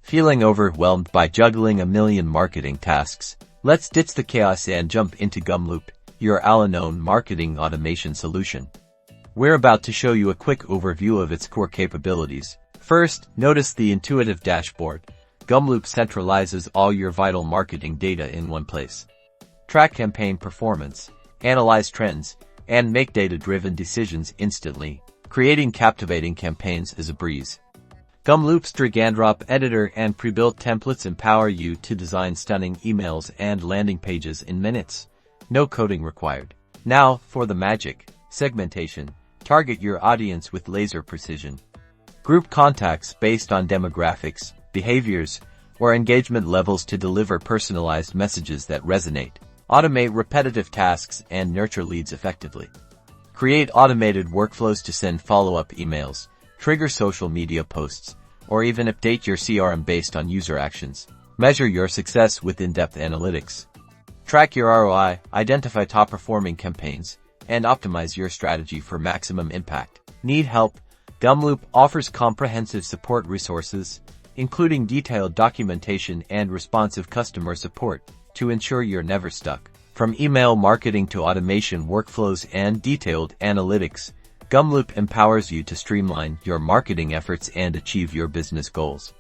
Feeling overwhelmed by juggling a million marketing tasks? Let's ditch the chaos and jump into Gumloop, your all-in-one marketing automation solution. We're about to show you a quick overview of its core capabilities. First, notice the intuitive dashboard. Gumloop centralizes all your vital marketing data in one place. Track campaign performance, analyze trends, and make data-driven decisions instantly. Creating captivating campaigns is a breeze. Gumloop's drag-and-drop editor and pre-built templates empower you to design stunning emails and landing pages in minutes. No coding required. Now, for the magic. Segmentation. Target your audience with laser precision. Group contacts based on demographics, behaviors, or engagement levels to deliver personalized messages that resonate. Automate repetitive tasks and nurture leads effectively. Create automated workflows to send follow-up emails, trigger social media posts, or even update your CRM based on user actions. Measure your success with Indepth Analytics. Track your ROI, identify top-performing campaigns, and optimize your strategy for maximum impact. Need help? Gumloop offers comprehensive support resources, including detailed documentation and responsive customer support, to ensure you're never stuck. From email marketing to automation workflows and detailed analytics, Gumloop empowers you to streamline your marketing efforts and achieve your business goals.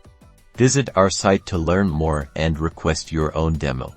Visit our site to learn more and request your own demo.